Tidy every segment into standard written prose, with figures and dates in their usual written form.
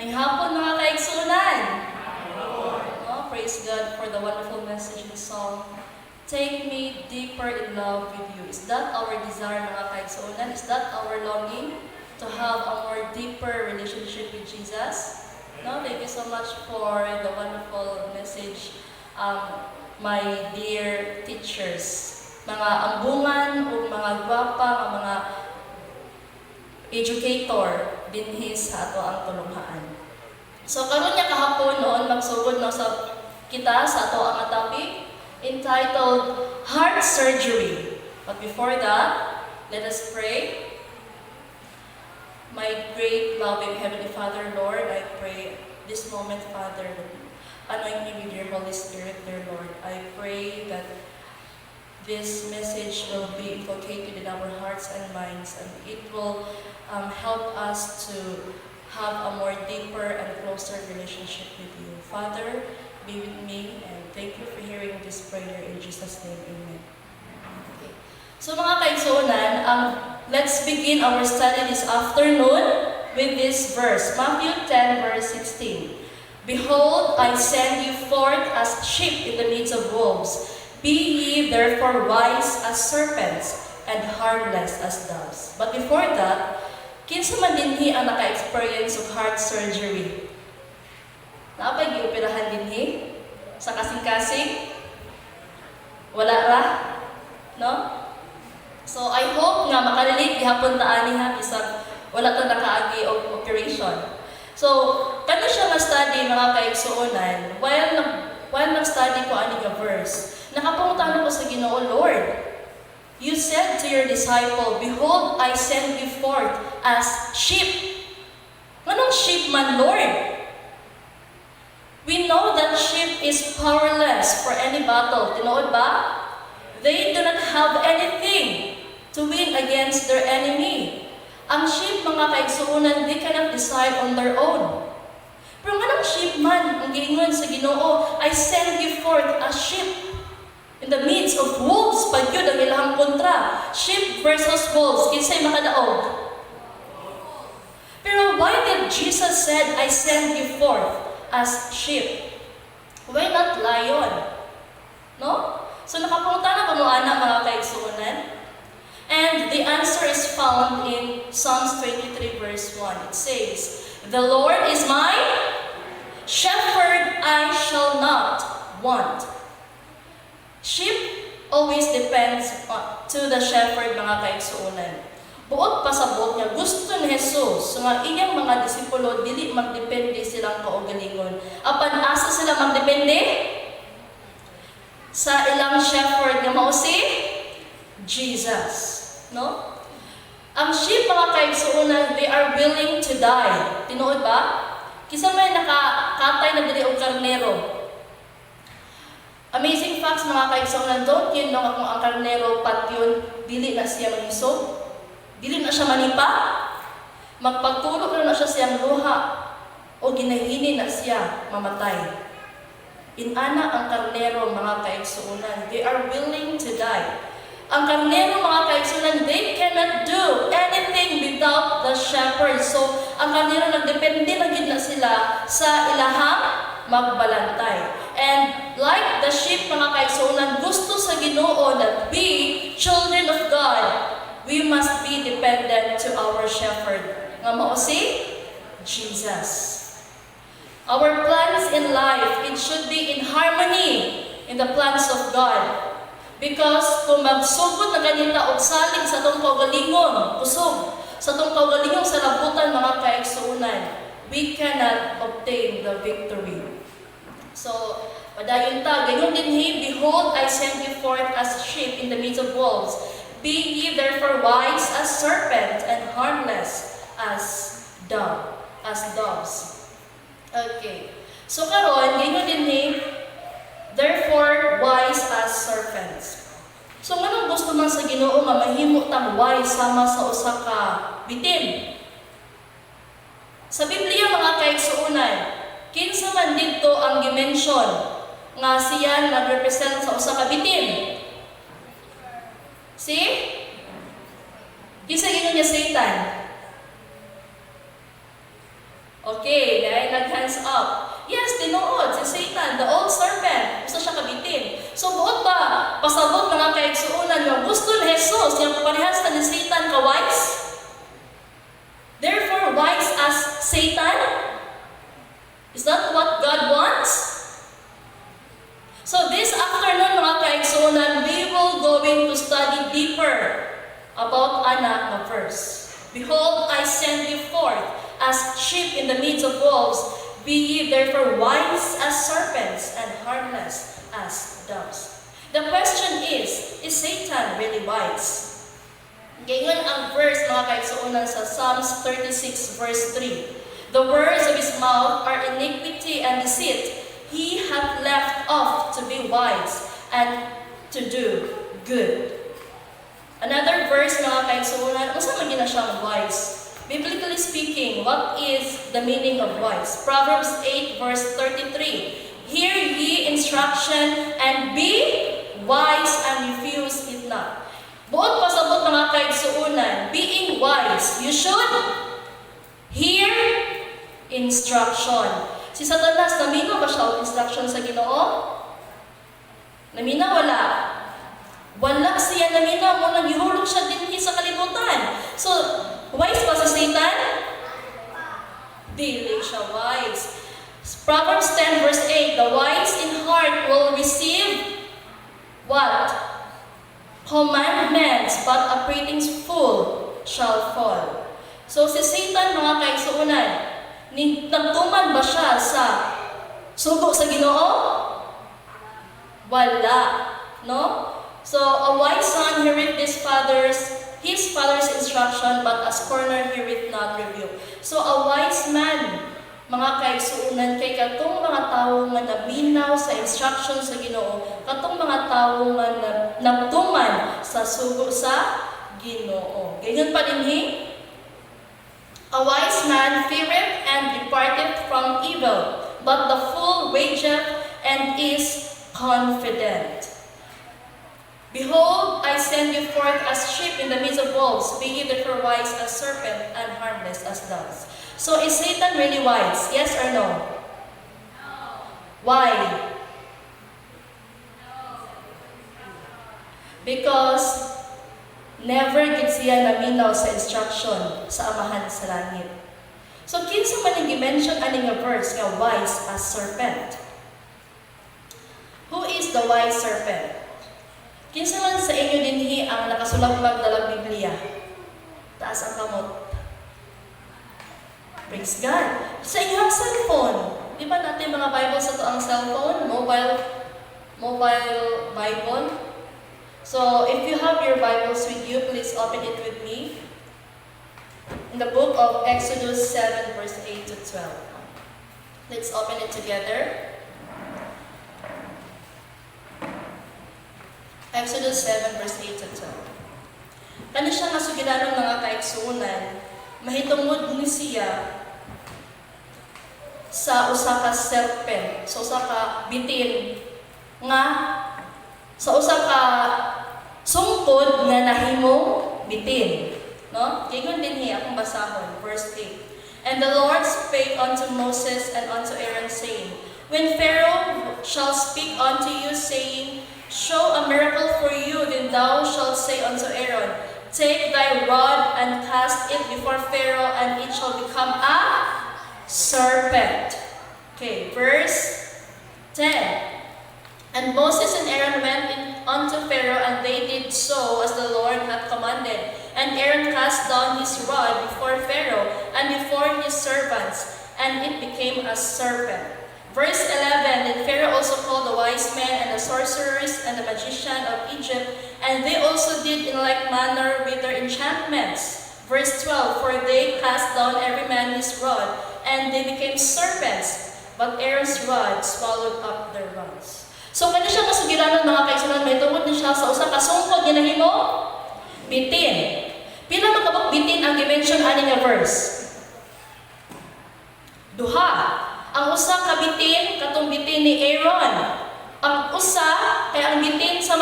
May hapon mga kaigsunan. Oh, praise God for the wonderful message in the song. Take me deeper in love with you. Is that our desire mga kaigsunan? Is that our longing to have a more deeper relationship with Jesus? No, thank you so much for the wonderful message, my dear teachers. Mga ambungan o mga gwapa, mga educator dinhi sa ato ang tulunghaan. So karon niya kahapon noon magsugod no sa kita sa ato ang topic entitled Heart Surgery. But before that, let us pray. My great loving Heavenly Father, Lord, I pray this moment, Father, that anoint me with your Holy Spirit, dear Lord. I pray that this message will be inculcated in our hearts and minds, and it will help us to have a more deeper and closer relationship with you. Father, be with me, and thank you for hearing this prayer in Jesus' name. Amen. Okay. So mga kaigsunan, let's begin our study this afternoon with this verse, Matthew 10, verse 16. Behold, I send you forth as sheep in the midst of wolves. Be ye therefore wise as serpents and harmless as doves. But before that, kinsa man dinhi ang naka-experience of heart surgery? Naapay gioperahan dinhi sa kasing-kasing? Wala ra? No? So I hope nga makarelate gihapon ta ani ha bisag wala ta nakaagi og operation. So kano siya nga study mga kaigsuonan while nag-study ko ani nga verse. Nakapunta ko sa Ginoo, Lord. You said to your disciple, behold, I send you forth as sheep. Anong sheep man, Lord? We know that sheep is powerless for any battle. Tinood ba? They do not have anything to win against their enemy. Ang sheep, mga kaigsuunan, they cannot decide on their own. Pero anong sheep man, ang giingon sa Ginoo, I send you forth as sheep. In the midst of wolves, pagyod ang ilahang kontra. Sheep versus wolves, kinsay makadaog? Pero why did Jesus said, I send you forth as sheep? Why not lion? No? So nakapunta na ba mo anak mga kaigsuunan? And the answer is found in Psalms 23 verse 1. It says, the Lord is my shepherd, I shall not want. Sheep always depends to the shepherd, mga kaigsuunan. Buot pa sa buot niya, gusto ni Jesus nga iyang mga disipulo dili magdepende silang kaugalingon. Apan asa sila magdepende? Sa ilang shepherd nga mao si Jesus, no? Ang sheep, mga kaigsuunan, they are willing to die. Tinuod ba? Kisa may nakakatay na dili og karnero. Amazing facts mga kaigsuunan, don't you know kung ang karnero patyon, dili na siya manisog? Dili na siya manipa? Magpagtulog na siya siyang luha o ginahini na siya mamatay. Inana ang karnero mga kaigsuunan, they are willing to die. Ang karnero mga kaigsuunan, they cannot do anything without the shepherd. So, ang karnero nagdepende na gid na sila sa ilahang magbalantay. And like the sheep mga kaigsuunan, gusto sa Ginoo that we, children of God, we must be dependent to our shepherd. Nga mao si Jesus. Our plans in life, it should be in harmony in the plans of God. Because kung magsugod na ganita og salig sa tong kaugalingon, kusog, sa tong kaugalingon sa labutan mga kaigsuunan, we cannot obtain the victory. So, padayon ta, gayon dinhi, behold, I send you forth as sheep in the midst of wolves. Be ye therefore wise as serpents and harmless as doves. Okay. So karon, gayon dinhi, therefore wise as serpents. So nganong gusto man sa Ginoo nga mahimo tang wise sama sa usa ka bitin? Sa Biblia mga kaigsuunan, kinsa man didto ang dimension nga siya nag-represent sa usa ka bitin? Si? Kinsa gingon niya Satan? O Okay, dahil nag-hands up. Yes, tinuod si Satan, the old serpent. Gusto siya kabitin. So, buot ba? Pasabot mga kaigsuunan nga gusto ni Jesus, yung parehas na ni Satan ka-wise? Therefore, wise as Satan? Is that what God wants? So, this afternoon mga kaigsuunan, we will going to study deeper about anak na verse. Behold, I send you forth as sheep in the midst of wolves. Be ye therefore wise as serpents and harmless as doves. The question is Satan really wise? Ngayon ang verse mga kaigsuunan sa Psalms 36 verse 3. The words of his mouth are iniquity and deceit. He hath left off to be wise and to do good. Another verse mga kaigsuunan, unsa man gina siyang wise? Biblically speaking, what is the meaning of wise? Proverbs 8 verse 33. Hear ye instruction and be wise and refuse it not. Buot pasabot mga kaigsuunan, being wise, you should hear instruction. Si Satanas, naminaw ba siya ang instruction sa Ginoo? Naminaw wala? Wala siya naminaw mo, naghihulog siya din sa kalibutan. So, wise ba sa Satan? Dili siya wise. Proverbs 10 verse 8, the wise in heart will receive what? Commandments, but a prating fool shall fall. So si Satan mga kaigsuunan, nagtuman ba siya sa sugo sa Ginoo? Wala, no? So a wise son heareth his father's instruction, but a scorner heareth not rebuke. So a wise man, mga kaigsuunan, kay katong mga tawo nga naminaw sa instruction sa Ginoo, katong mga tawo nga nagtuman sa sugo sa Ginoo. Ganyan pa dinhi. A wise man feareth and departeth from evil, but the fool rageth and is confident. Behold, I send you forth as sheep in the midst of wolves. Be ye therefore wise as serpent and harmless as doves. So is Satan really wise? Yes or no? No. Why? No. Because never gid siya naminaw sa instruction sa Amahan sa langit. So kinsa man ang gi-mention ani nga verse nga wise as serpent? Who is the wise serpent? Kinsa man sa inyo dinhi ang nakasulaglag dalang Biblia? Taas ang kamot. Praise God. Sa inyong cellphone, di ba natin mga Bible sa to ang cellphone? Mobile Bible. So, if you have your Bibles with you, please open it with me. In the book of Exodus 7 verse 8 to 12. Let's open it together. Exodus 7 verse 8 to 12. Kani siya nga sugilanon mga kaigsuunan, mahitungod ni siya sa usa ka serpent, sa usa ka bitin nga sa usa ka sungkod nga nahimong bitin, no? Kingon dinhi akong basahon verse 8. And the Lord spake unto Moses and unto Aaron, saying, When Pharaoh shall speak unto you, saying, Show a miracle for you, then thou shalt say unto Aaron, Take thy rod and cast it before Pharaoh, and it shall become a serpent. Okay, verse 10. And Moses and Aaron went unto Pharaoh, and they did so as the Lord had commanded. And Aaron cast down his rod before Pharaoh and before his servants, and it became a serpent. Verse 11, Then Pharaoh also called the wise men and the sorcerers and the magician of Egypt, and they also did in like manner with their enchantments. Verse 12, For they cast down every man his rod, and they became serpents, but Aaron's rod swallowed up their rods. So kani siya kasugilanon mga kaigsuunan, may tungod ni siya sa usa ka sungkod nga nahimo bitin. Pila man kabuk bitin ang dimension ani nga verse? Duha. Ang usa ka bitin katong bitin ni Aaron. Ang usa kay ang bitin sa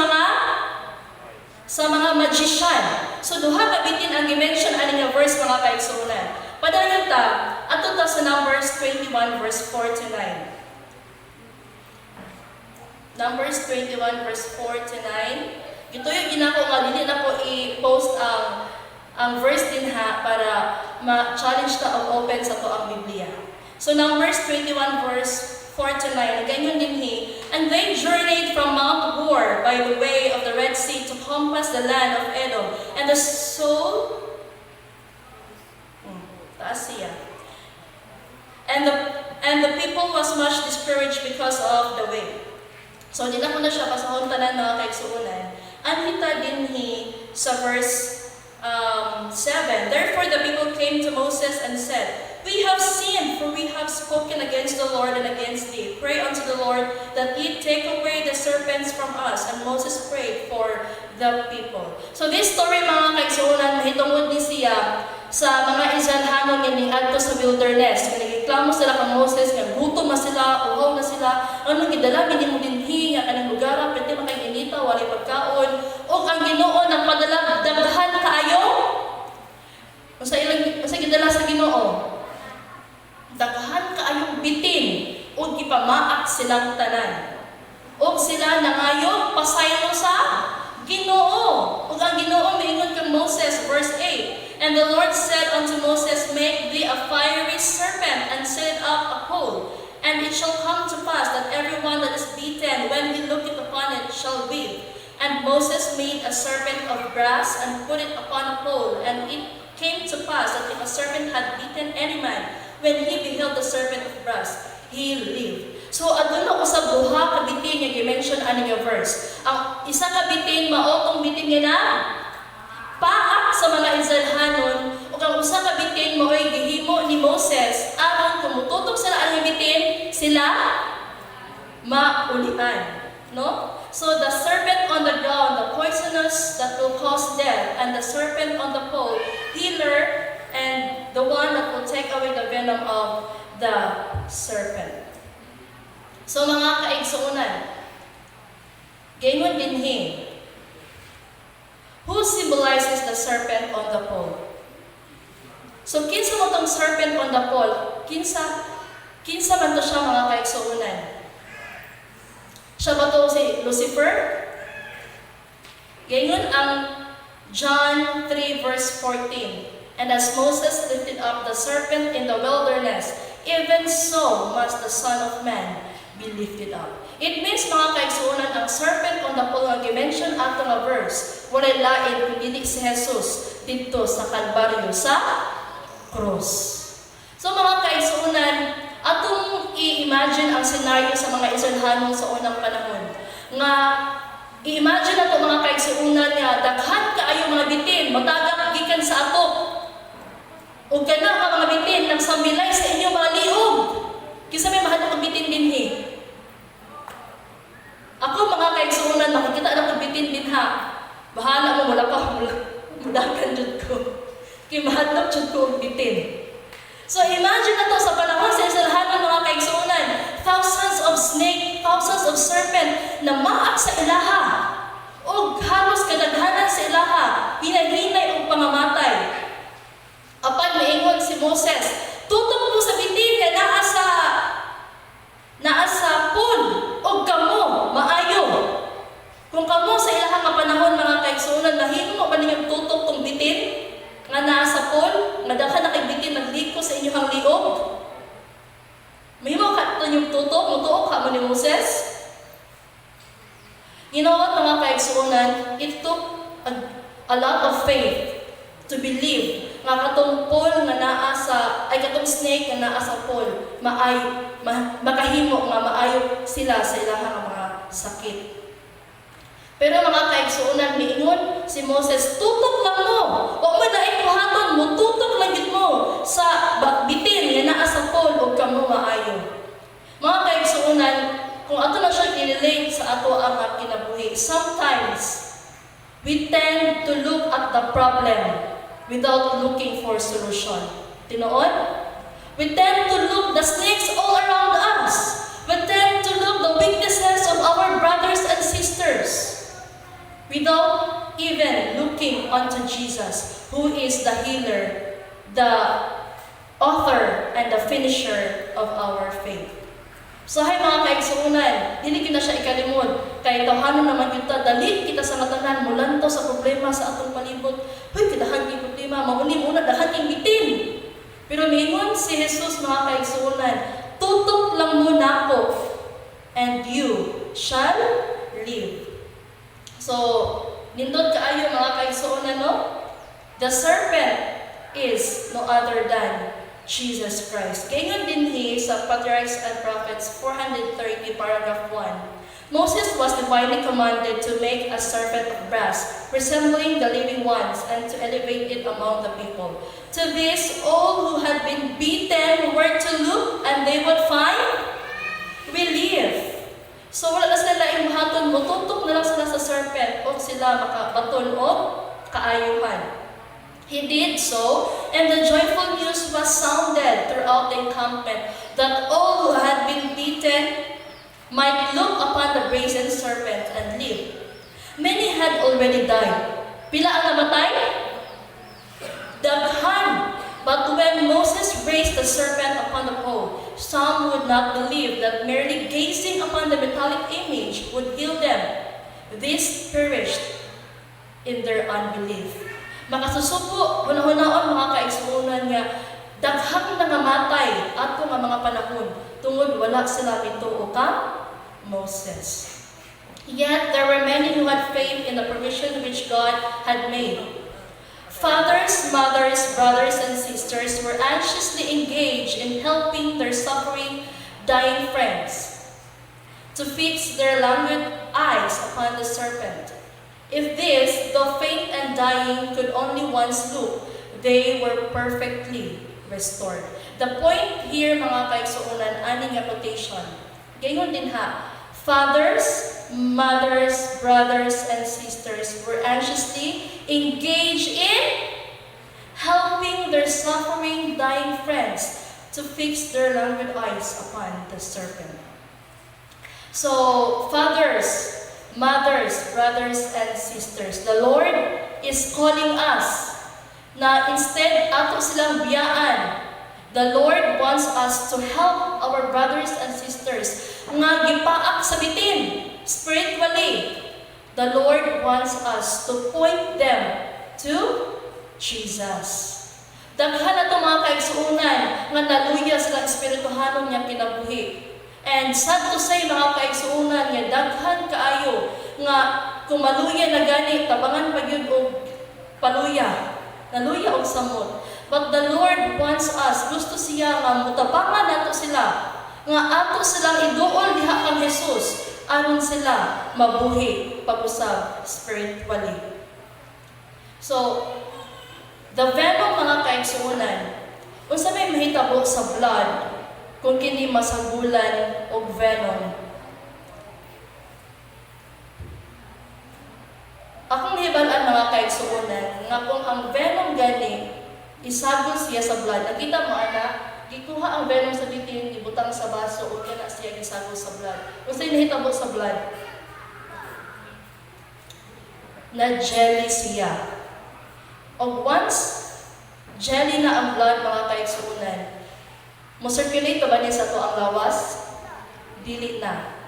mga magician. So duha ka bitin ang dimension ani nga verse mga kaigsuunan. Padayon ta, ato ta sa Numbers 21 verse 4 to 9. Numbers 21 verse 4 to 9. Ito yung ginako nga, hindi na po i-post ang verse din ha, para ma-challenge ta o open sa to ang Biblia. So Numbers 21 verse 4 to 9, ganyan din and they journeyed from Mount Hor by the way of the Red Sea to compass the land of Edom. And the soul, taas siya. And the people was much discouraged because of the way. So, di na ko na siya pasahon tanan mga kaigsuunan. Anhita din sa verse 7. Therefore the people came to Moses and said, We have sinned, for we have spoken against the Lord and against thee. Pray unto the Lord that he take away the serpents from us. And Moses prayed for the people. So this story mga kaigsuunan, mahitungod ni siya sa mga Israelhanon nga niadto sa wilderness. Nga nagreklamo sila kang Moses, nga gutom na sila, uhaw na sila. Ano gidala gini mo dinhi nga kanang lugar, pwede makainita, walay pagkaon. O ang Ginoo nagpadala daghan kaayo. Sa gidala sa Ginoo. Daghan kaayong bitin o gipamaak silang tanan. O sila nangayo pasaylo sa Ginoo. O ang Ginoo miingon kang Moses, verse 8. And the Lord said unto Moses, Make thee a fiery serpent, and set up a pole. And it shall come to pass that everyone that is beaten, when he looketh upon it, shall live. And Moses made a serpent of brass, and put it upon a pole. And it came to pass that if a serpent had beaten any man, when he beheld the serpent of brass, he lived. So, aduna usab duha ka bitin nga gi-mention ani nga verse. Ang isa ka bitin mao tong bitin nga na paak sa mga Israelhanon, ug ang usa ka bitin mao ay gihimo ni Moses aron kumututok sila ani bitin sila maulian, no? So the serpent on the ground, the poisonous that will cause death, and the serpent on the pole, healer, and the one that will take away the venom of the serpent. So mga kaigsuunan, gayon dinhi, who symbolizes the serpent on the pole? So kinsa mo tong serpent on the pole? Kinsa man to siya mga kaigsuunan? Siya ba to si Lucifer? Gayon ang John 3 verse 14. And as Moses lifted up the serpent in the wilderness, even so must the Son of Man be lifted up. It means mga kaigsuunan, ang serpent on the pole nga gi-mention ato nga verse, walay lain kundi si Jesus dito sa Kalbaryo sa cross. So mga kaigsuunan, atong i-imagine ang scenario sa mga Israelhanon sa unang panahon. Nga i-imagine nato mga kaigsuunan nga daghan kaayo mga bitin matagak gikan sa ato. O kana ka mga bitin nagsambilay sa inyong mga liog. Kinsa may mahal na bitin dinhi. Ako mga kaigsuunan, makikita na ko bitin din ha. Bahala mo mula pa mudakan jud ko. Kay mahadlok jud ko og bitin. So imagine na to sa panahon sa Israelhanon mga kaigsuunan, thousands of snake, thousands of serpent na maak sa ilaha. O halos kadaghanan sa ilaha, hinay-hinay og pamamatay. Apan miingon si Moses, tutok mo sa bitin kay naa sa pool og kamo maayo. Kung kamo sa ilaha nga panahon mga kaigsuunan, nahimo ba ninyong tutok tong bitin nga naa sa pool, nga daghan na kay bitin nagliko sa inyong liog? Mahimo ka inyong tutok, mutuok ka mo ni Moses? You know what mga kaigsuunan, it took a lot of faith to believe nga katong pool nga naa sa katong snake nga naa sa pool makahimo nga maayo sila sa ilang mga sakit. Pero mga kaigsuunan miingon si Moses, tutok lang mo. O madaing buhaton mo, tutok lang gid mo sa bitin nga naa sa pool ug kamo maayo. Mga kaigsuunan, kung ato na siya i-relate sa ato ang kinabuhi, sometimes we tend to look at the problem without looking for solution. Tinuod? We tend to look the snakes all around us. We tend to look the weaknesses of our brothers and sisters without even looking unto Jesus, who is the healer, the author and the finisher of our faith. So hay mga kaigsuunan, dili kita siya ikalimod. Kay tawhanon naman kita, dali kita sa matanan, mulanto sa problema sa atong palibot. Hoy, kidahan yung problema, mauni muna, dahan yung bitin. Pero niingon si Jesus mga kaigsuunan, tutok lang muna ako, and you shall live. So, nindot kaayo mga kaigsuunan, no? The serpent is no other than Jesus Christ. Kaya din sa Patriarchs and Prophets 430 paragraph 1. Moses was divinely commanded to make a serpent of brass, resembling the living ones, and to elevate it among the people. To this, all who had been beaten were to look, and they would find relief. So wala na sila imahaton, mututok na lang sila sa serpent, o sila makabaton o kaayuhan. He did so, and the joyful news was sounded throughout the encampment that all who had been beaten might look upon the brazen serpent and live. Many had already died. Pila ang namatay? Daghan. But when Moses raised the serpent upon the pole, some would not believe that merely gazing upon the metallic image would heal them. These perished in their unbelief. Makasusupo, hunahunahon mga kaigsuunan nga, daghang nangamatay ato nga mga panahon, tungod wala sila mituo ka Moses. Yet there were many who had faith in the provision which God had made. Fathers, mothers, brothers, and sisters were anxiously engaged in helping their suffering, dying friends to fix their languid eyes upon the serpent. If this, though faint and dying, could only once look, they were perfectly restored. The point here, mga kaigsuunan, aning nga quotation. Gayon din ha, fathers, mothers, brothers, and sisters were anxiously engaged in helping their suffering, dying friends to fix their languid eyes upon the serpent. So, fathers, mothers, brothers, and sisters, the Lord is calling us na instead ato silang biyaan, the Lord wants us to help our brothers and sisters nga gipaak sa bitin spiritually. The Lord wants us to point them to Jesus. Daghan na ito mga kaigsuunan nga naluya silang espirituhanon niya kinabuhi. And sad to say mga kaigsuunan nga daghan kaayo nga kung maluya na gani tabangan pa yun og paluya, naluya og samot. But the Lord wants us, gusto siya nga mutabangan nato sila nga ato silang iduol diha kang Jesus aron sila mabuhi pag-usab spiritually. So the venom mga kaigsuunan, unsa may mahitabo sa blood kung kini masagulan og venom. Akong hibalan mga kaigsuunan nga kung ang venom gani isagol siya sa blood, nakita mo ana, gikuha ang venom sa bitin, ibutang sa baso o kana siya gisagol sa blood. Unsay nahitabo sa blood? Na jelly siya. Og once jelly na ang blood mga kaigsuunan, mo-circulate ba niya sa to ang lawas? Dili na.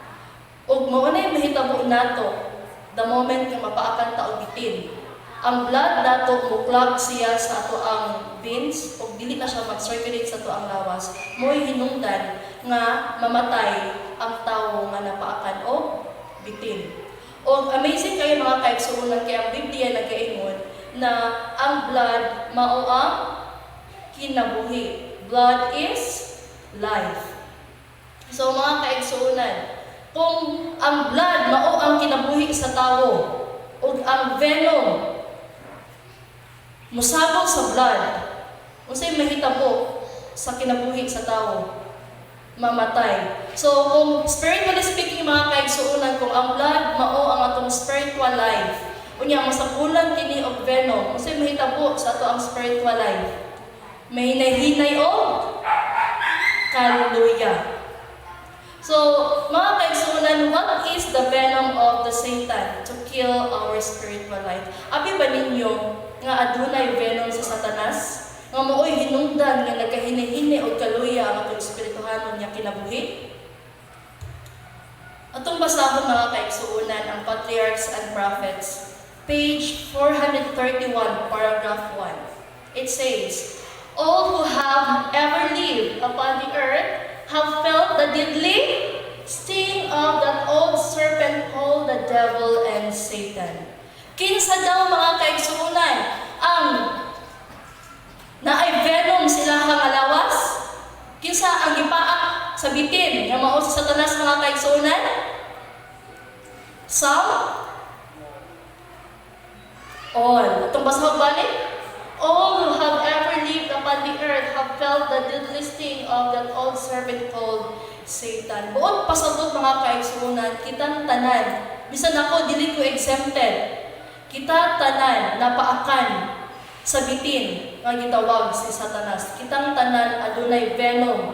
Ug mao na mahitabo nato the moment nga mapaakan ta og bitin. Ang blood nato muklag siya sa ato ang veins ug dili na siya mag-circulate sa to ang lawas. Mo'y hinungdan nga mamatay ang tawo nga napaakan og bitin. Og amazing kayo mga kaigsuunan kay ang Biblia nagaingon na ang blood mao ang kinabuhi. Blood is life. So mga kaigsuunan, kung ang blood mao ang kinabuhi sa tawo ug ang venom musabog sa blood, unsay mahitabo sa kinabuhi sa tawo? Mamatay. So kung spiritually speaking mga kaigsuunan, kung ang blood mao ang atong spiritual life, unya masabulan kini og venom, unsay mahitabo sa ato ang spiritual life? May hinay-hinay o kaluya. So, mga kaigsuunan, what is the venom of the Satan to kill our spiritual life? Abi ba ninyo nga adunay venom sa Satanas? nga maoy hinungdan nga nagkahini-hini o kaluya ang atong espirituhanon niya kinabuhi. Atong basahon mga kaigsuonan ang Patriarchs and Prophets, page 431, paragraph 1. It says, "All who have ever lived upon the earth have felt the deadly sting of that old serpent called the devil and Satan." Kinsa daw mga kaigsuonan ang naay venom sila nga lawas? Kinsa ang gipaak sa bitin nga mao sa Satanas mga kaigsuonan? All. Itong basahog balik? All who have ever lived upon the earth have felt the deadly sting of that old serpent called Satan. Buot pasabot mga kaigsuonan, kitang tanan, bisan ako dili ko exempted. Kita tanan napaakan sa bitin nga gitawag si Satanas. Kitang tanan adunay venom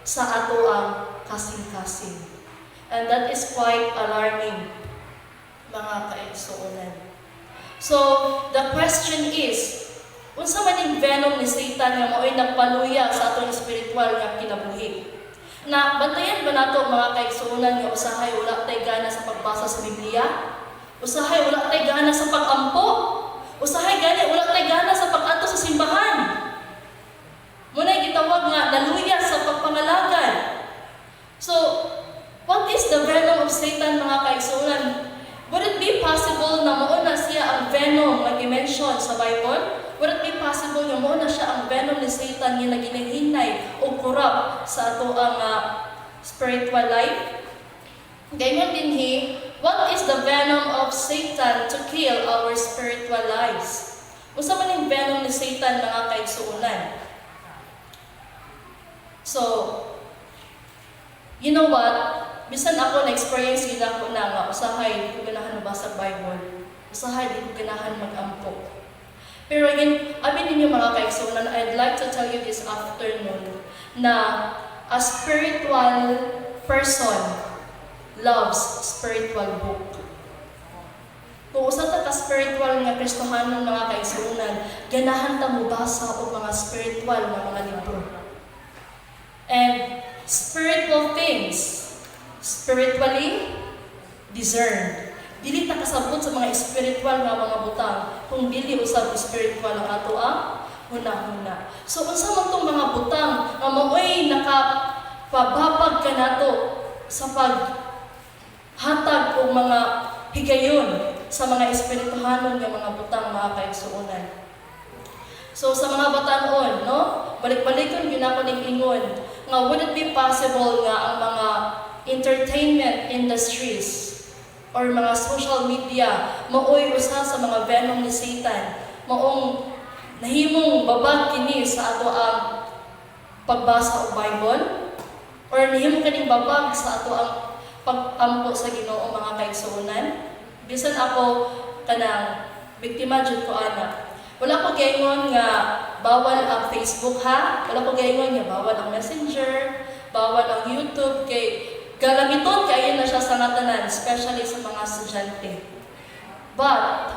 sa ato ang kasing-kasing. And that is quite alarming mga kaigsuonan. So, the question is, unsa man yung venom ni Satan nga mao'y nagpaluya sa atong espiritual nga kinabuhi? Na bantayan ba nato mga kaigsuonan nga usahay wala tay gana sa pagbasa sa Biblia? Usahay wala tay gana sa pag-ampo? Usahay gani wala tay gana sa pag-adto sa simbahan? Muna'y gitawag nga naluya sa pagpangalagan. So, what is the venom of Satan mga kaigsuonan? Would it be possible na mauna siya ang venom na i-mention sa Bible? Would it be possible na mauna siya ang venom ni Satan nga naginahinay o kurap sa ato ang spiritual life? Ganyan din what is the venom of Satan to kill our spiritual lives? Unsa man yung venom ni Satan mga kaigsuonan? So, you know what? Bisan ako na-experience nila ko na nga, usahay, di ko ganahan mabasa Bible. Usahay, di ko ganahan mag-ampo. Pero yun, abin ninyo mga kaigsuonan, I'd like to tell you this afternoon na a spiritual person loves spiritual book. Kung usa ta ka spiritual nga Kristohanon mga kaigsuonan, ganahan ta mobasa og mga spiritual nga mga libro. And spiritual things, spiritually discerned. Dili ta kasabot sa mga spiritual nga mga butang kung dili usab spiritual ang ato ang hunahuna. So unsa man tong mga butang nga maoy nakapababag kanato sa paghatag og mga higayon sa mga espirituhanon nga mga butang mga kaigsuonan. So sa mga batanon, no? Balik-balikon gyud ako ning ingon nga would it be possible nga ang mga entertainment industries or mga social media maoy usa sa mga venom ni Satan maong nahimong babag kini sa ato ang pagbasa og Bible or nahimong kaning babag sa ato ang pag-ampo sa Ginoo mga kaigsuonan. Bisan ako kanang biktima jud ko ana. Wala ko gaingon nga bawal ang Facebook ha. Wala ko gaingon nga bawal ang Messenger, bawal ang YouTube kay galamiton kayo na siya sa natanan, especially sa mga estudyante. But,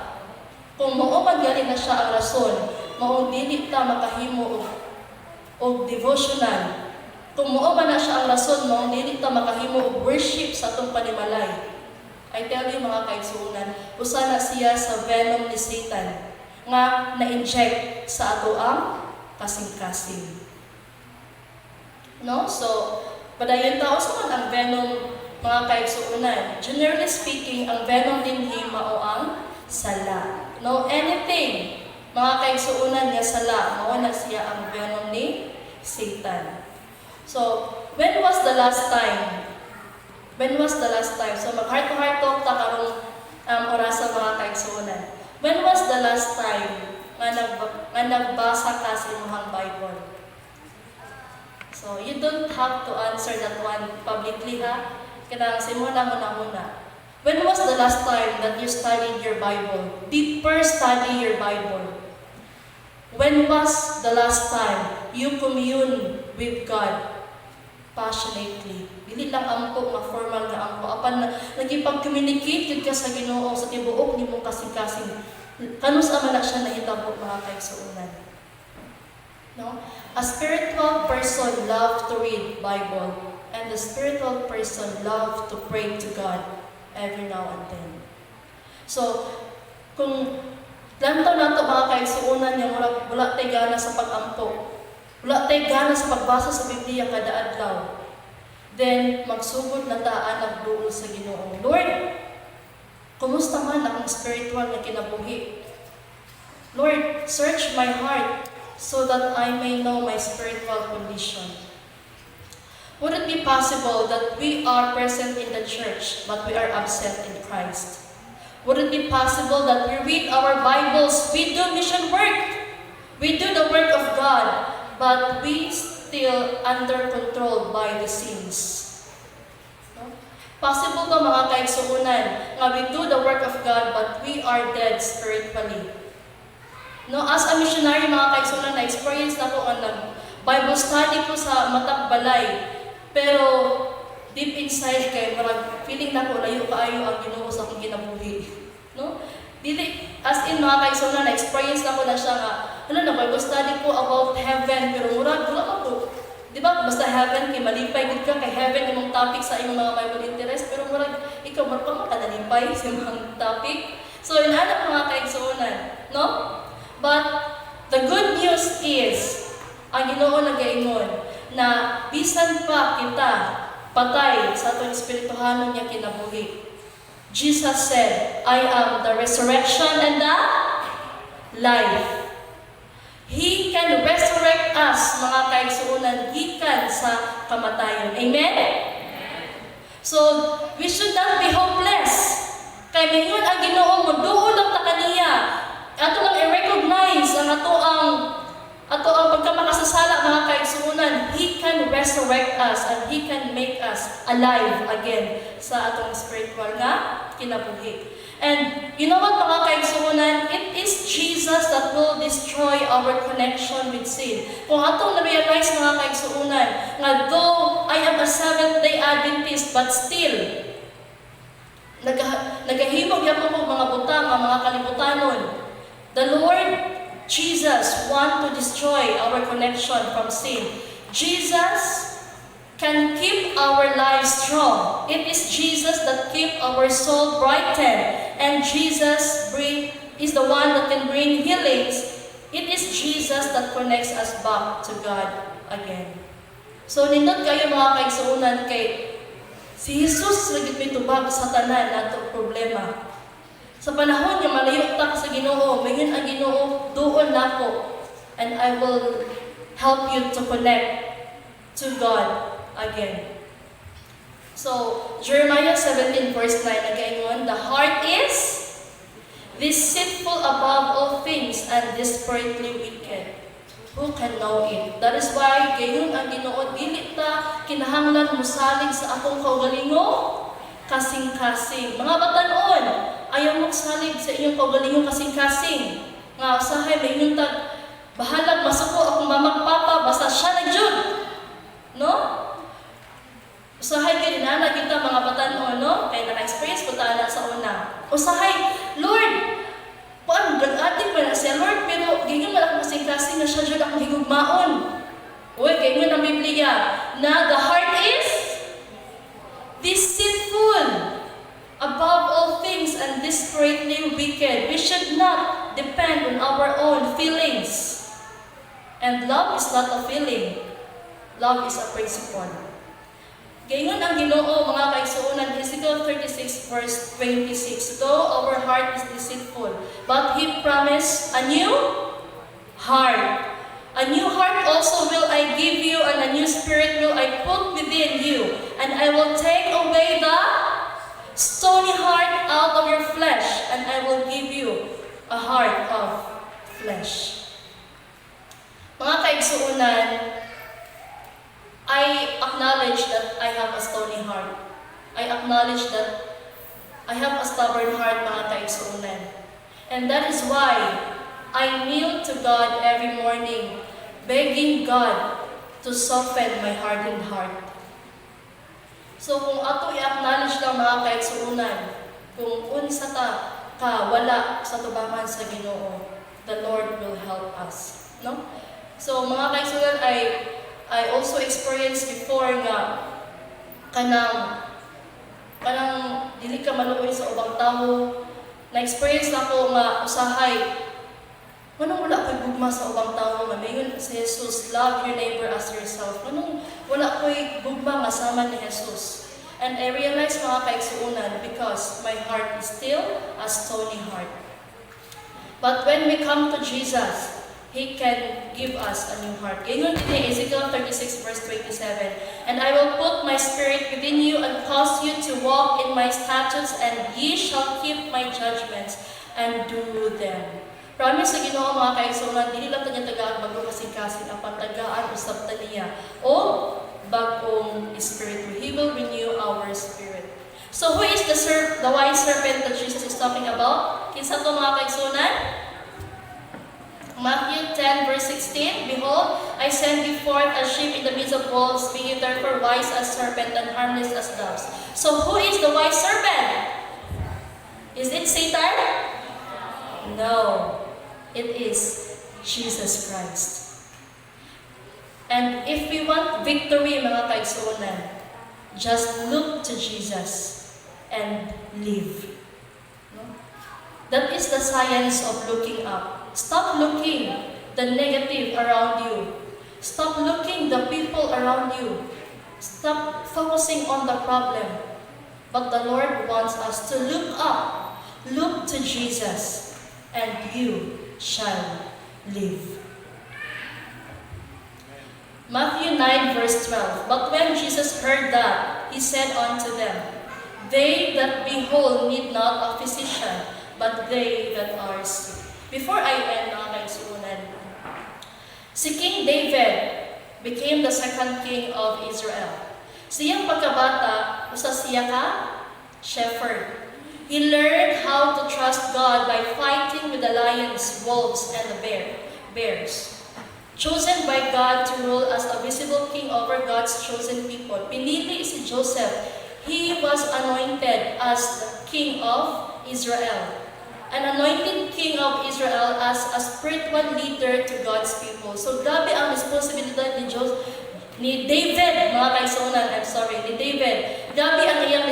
kung mauman gali na siya ang rason, maong dili ta makahimo og devotional. Kung mauman na siya ang rason, maong dili ta makahimo og worship sa atong panimalay. I tell you mga kaigsuonan, usa na siya sa venom ni Satan nga na-inject sa ato ang kasing-kasing. No? So, padayon tao sa ang venom mga kaigsuonan. Generally speaking, ang venom din mao ang sala. No, anything mga kaigsuonan nga sala, mao na siya ang venom ni Satan. So, when was the last time? So, mag-heart to heart talk ta karong oras sa mga kaigsuonan. When was the last time nga nagbasa ka sa imong Bible? So, you don't have to answer that one publicly, ha? Kailangan simula mo na muna. When was the last time that you studied your Bible? Deeper study your Bible. When was the last time you commune with God passionately? Dili lang ampo, nga formal nga ampo. Apan nagipag-communicate ka sa Ginoo sa tibuok nimong kasing-kasing. Kanus ama na siya nahitabo mga kaigsuonan. No? A spiritual person loves to read Bible, and the spiritual person loves to pray to God every now and then. So, kung lantaw na ito mga kaigsuunan niya, wala tayo gana sa pag-ampo, wala tayo gana sa pagbasa sa Biblia kada adlaw, then magsugod na taan nagduol sa Ginoo. Lord, kumusta man akong spiritual na kinabuhi? Lord, search my heart so that I may know my spiritual condition. Would it be possible that we are present in the church but we are absent in Christ? Would it be possible that we read our Bibles, we do mission work, we do the work of God, but we still under control by the sins? No? Possible ba mga kaigsuunan nga we do the work of God but we are dead spiritually? No, as a missionary mga kaigsuunan, na-experience na ko ang Bible study ko sa Matag Balay. Pero deep inside kay marag feeling na ko layo kaayo ang Ginoo sa akong kinabuhi. No? Dili as in mga kaigsuunan, na-experience na ko na siya nga na Bible study ko about heaven, pero murag wala ko. Di ba? Basta heaven, kay malipay gid ka kay heaven imong topic sa imong mga Bible interest, pero murag ikaw marpa makanalipay sa mga topic. So inaanap mga kaigsuunan, no? But the good news is, ang Ginoo nagaingon na bisan pa kita patay sa atong espirituhanon niya kinabuhi. Jesus said, I am the resurrection and the life. He can resurrect us, mga kaigsuunan, gikan sa kamatayon. Amen? So, we should not be hopeless. Kay mingon ang Ginoo mo, duol lang ta kaniya. Ato lang i-recognize ang ato ang pagkamakasasala mga kaigsuunan. He can resurrect us and He can make us alive again sa atong spiritual nga kinabuhi. And you know what mga kaigsuunan? It is Jesus that will destroy our connection with sin. Kung atong na-realize mga kaigsuunan nga though I am a Seventh-day Adventist but still nagahimog yapon ko mga butang, mga kalibutanon. The Lord Jesus wants to destroy our connection from sin. Jesus can keep our lives strong. It is Jesus that keeps our soul brightened. And Jesus is the one that can bring healings. It is Jesus that connects us back to God again. So, nindot kayo mga kaigsuunan kay si Jesus lagi mitubag sa tanan nato problema. Sa panahon niya malayo ta sa Ginoo, mayon ang Ginoo duol nako, and I will help you to connect to God again. So, Jeremiah 17 verse 9 nagaingon, the heart is deceitful above all things and desperately wicked. Who can know it? That is why gayon ang Ginoo dili ta kinahanglan mosalig sa akong kaugalingon kasing-kasing. Mga batan-on, ayaw mong salig sa inyong kaugalingong kasing-kasing. Nga usahay may inyong bahalag masuko akong mamagpapa basta siya nagjud. No? Usahay kay dinana kita mga batan-on, no? Kaya naka-experience ko ta na sa una. Usahay, Lord, paano gag-ating pa na siya, Lord, pero ganyan man akong kasing-kasing na siya jud akong higugmaon. Uy, ganyan ang Biblia na the heart is deceitful above all things and desperately wicked. We should not depend on our own feelings. And love is not a feeling. Love is a principle. Gayon ang Ginoo mga kaigsuunan, Ezekiel 36 verse 26. Though our heart is deceitful, but He promised a new heart. A new heart also will I give you, and a new spirit will I put within you, and I will take away the stony heart out of your flesh, and I will give you a heart of flesh. Mga kaigsuunan, I acknowledge that I have a stony heart. I acknowledge that I have a stubborn heart, mga kaigsuunan. And that is why I kneel to God every morning, begging God to soften my hardened heart. So kung ato i-acknowledge lang mga kaigsuunan, kung unsa ta ka wala sa tubangan sa Ginoo, the Lord will help us. No? So mga kaigsunan, I also experienced before nga kanang dili ka maluoy sa ubang tawo. Na-experience na ko nga usahay manong wala ko'y gugma sa ubang tao nga mayon si Jesus, love your neighbor as yourself. Manong wala ko'y gugma nga sama ni Jesus. And I realized mga kaigsuunan because my heart is still a stony heart. But when we come to Jesus, He can give us a new heart. Ganyan din Ezekiel 36 verse 27. And I will put my spirit within you and cause you to walk in my statutes, and ye shall keep my judgments and do them. Promise sa Ginoo mga kaigsuunan, dili lang tanya tagaan bagong kasing-kasing, apan tagaan usab ta niya o bagong espiritu. He will renew our spirit. So who is the wise serpent that Jesus is talking about? Kinsa to mga kaigsuunan? Matthew 10 verse 16, Behold, I send you forth as sheep in the midst of wolves, be ye therefore wise as serpent and harmless as doves. So who is the wise serpent? Is it Satan? No, it is Jesus Christ. And if we want victory, mga kaigsuunan, just look to Jesus and live. No? That is the science of looking up. Stop looking the negative around you. Stop looking the people around you. Stop focusing on the problem. But the Lord wants us to look up. Look to Jesus, and you shall live. Matthew 9 verse 12. But when Jesus heard that, He said unto them, They that be whole need not a physician, but they that are sick. Before I end, mga kaigsuunan, si King David became the second king of Israel. Siyang pagkabata, usa siya ka shepherd. He learned how to trust God by fighting with the lions, wolves, and the bears. Chosen by God to rule as a visible king over God's chosen people, pinili si Joseph. He was anointed as the king of Israel. An anointed king of Israel as a spiritual leader to God's people. So grabe ang responsibilidad ni David, mga kaigsuunan, ni David. Grabe ang iyang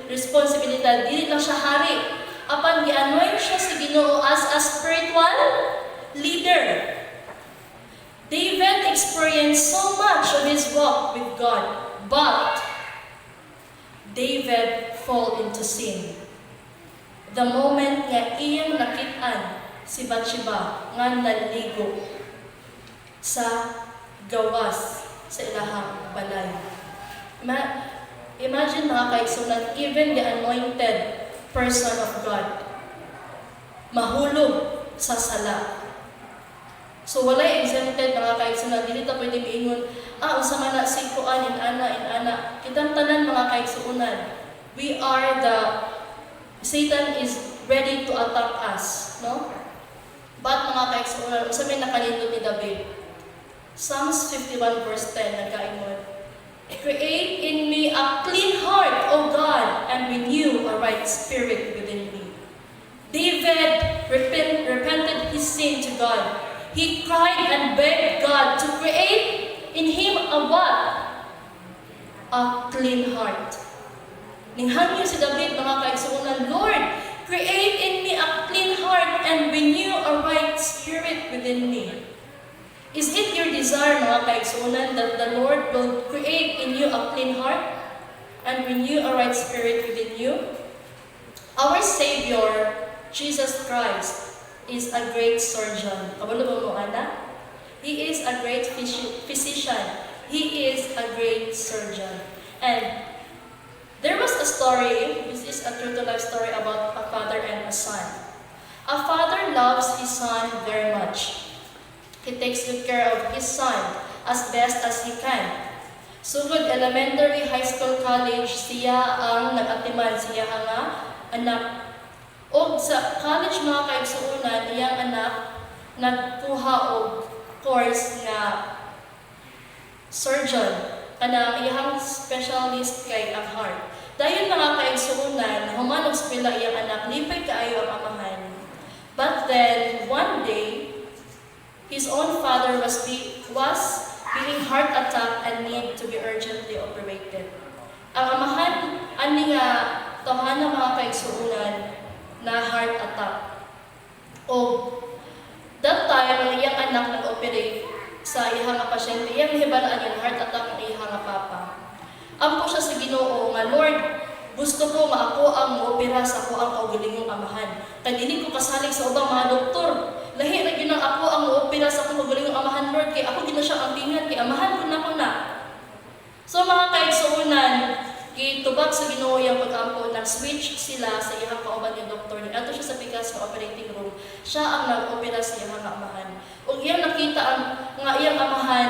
responsibilidad. Dili lang siya hari. Apan gi-anoint siya sa Ginoo as a spiritual leader. David experienced so much of his walk with God, but David fall into sin. The moment nga iyang nakitaan si Bathsheba nga naligo sa gawas sa ilahang balay. Imagine mga kaigsuunan, even the anointed person of God mahulog sa sala. So walay exempted mga kaigsuunan, dili ta pwede miingon, unsa man na si kuan inana. Kitang tanan mga kaigsuunan, Satan is ready to attack us, no? But mga kaigsuunan, unsa may nakalindot ni David? Psalms 51 verse 10 nagkaingon, Create in me a clean heart, O God, and renew a right spirit within me. David repented his sin to God. He cried and begged God to create in him a what? A clean heart. Ninghangyo si David, mga kaigsuunan, Lord, create in me a clean heart and renew a right spirit within me. Is it your desire, mga kaigsuunan, that the Lord will create in you a clean heart and renew a right spirit within you? Our Savior, Jesus Christ, is a great surgeon. Kabalo ba mo, ana? He is a great physician. He is a great surgeon. And there was a story, this is a true-to-life story about a father and a son. A father loves his son very much. He takes good care of his son as best as he can. Sugod elementary, high school, college, siya ang nag-atiman, siya nga anak. O sa college mga kaigsuunan, iyang anak nagkuha og course nga surgeon. Kanang iyang specialist kay ang heart. Dayon mga kaigsuunan, human og eskwela iyang anak, lipay kaayo ang amahan. But then, one day, His own father was being heart attack and need to be urgently operated. Ang amahan, ani nga, tohan ng mga kaigsuunan na heart attack. O, that time, ang iyang anak nag-operate sa iyang nga pasyente, iyang hibalaan yung heart attack ng iyang nga papa. Ampo siya sa Ginoo nga, Lord, gusto ko maako ang opera sa ako ang kaugalingong amahan. Kaya dili ko kasalig sa ubang mga doktor. Lahi na ginang ako ang opera sa akong kaugalingong amahan, Lord, kay ako gina siya ang tingnan, kay amahan ko na. So mga kaigsuunan, gitubag sa Ginoo yung pag-ampo, nag-switch sila sa iyang kauban yung doktor. Ato siya sa pikas ng operating room. Siya ang nag-opera sa iyang amahan. O iyang nakita nga iyang amahan,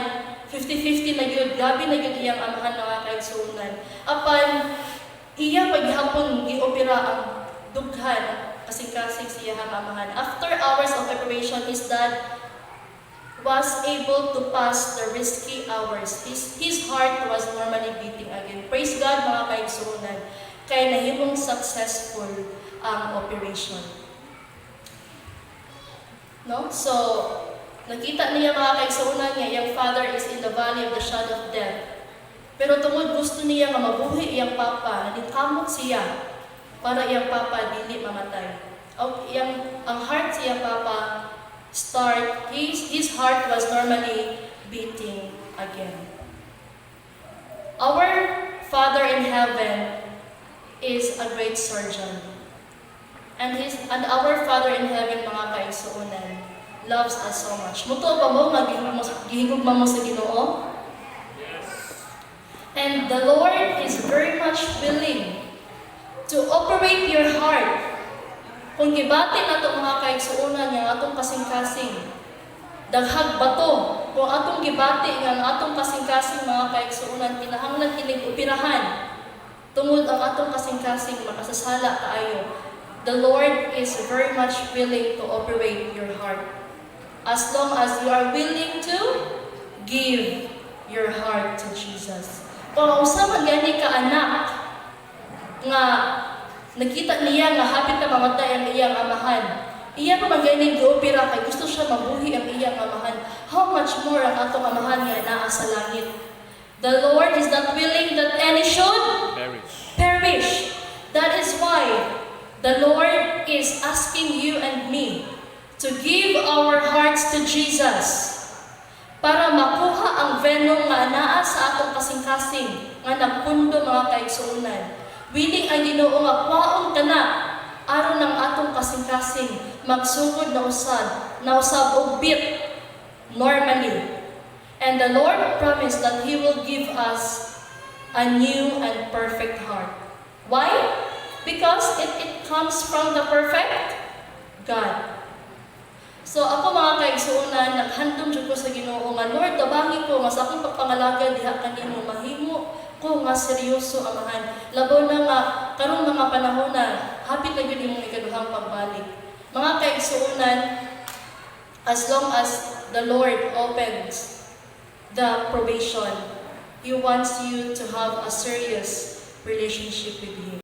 50-50 na yun, gabi na yun iyang amahan ng mga kaigsuunan. Apan, iya paghapon gi-opera ang dughan kasing-kasing siya ang amahan. After hours of operation, his dad was able to pass the risky hours. His heart was normally beating again. Praise God mga kaigsuunan, kay nahimong successful ang operation. No? So, nakita niya mga kaigsuunan niya, yung father is in the valley of the shadow of death. Pero tungod gusto niya nga mabuhi iyang papa, nanikamot siya para iyang papa dili mamatay. Ang heart siya papa his heart was normally beating again. Our Father in heaven is a great surgeon. And our Father in heaven, mga kaigsuunan, loves us so much. Muto pa mo, gihigugma mo sa Ginoo? And the Lord is very much willing to operate your heart. Kung gibati na itong mga kaigsuunan ng atong kasing-kasing, daghag bato, kung atong gibati ng atong kasing-kasing mga kaigsuunan, kinahanglan kining upirahan, tungod ang atong kasing-kasing makasasala kaayo, the Lord is very much willing to operate your heart. As long as you are willing to give your heart to Jesus. Kung usama gani ka anak nga nakita niya nga hapit na mamatay ang iyang amahan, iya pa magani giopera kay gusto siya mabuhi ang iyang amahan, how much more ang atong amahan nga naa sa langit. The Lord is not willing that any should perish. That is why the Lord is asking you and me to give our hearts to Jesus, para makuha ang venom nga anaa sa atong kasing-kasing nga nagpundo mga kaigsuunan. Willing ang Ginoo nga kwaon kana aron ng atong kasing-kasing magsugod na usab og bit normally. And the Lord promised that He will give us a new and perfect heart. Why? Because it comes from the perfect God. So ako mga kaigsuunan, naghandom jud ko sa Ginoo nga, Lord, tabangi ko nga sa akong pagpangalaga diha kanimo, mahimo ko nga seryoso amahan. Labaw na nga karong mga panahon na hapit na gyud imong ikaduhang pagbalik. Mga kaigsuunan, as long as the Lord opens the probation, He wants you to have a serious relationship with Him.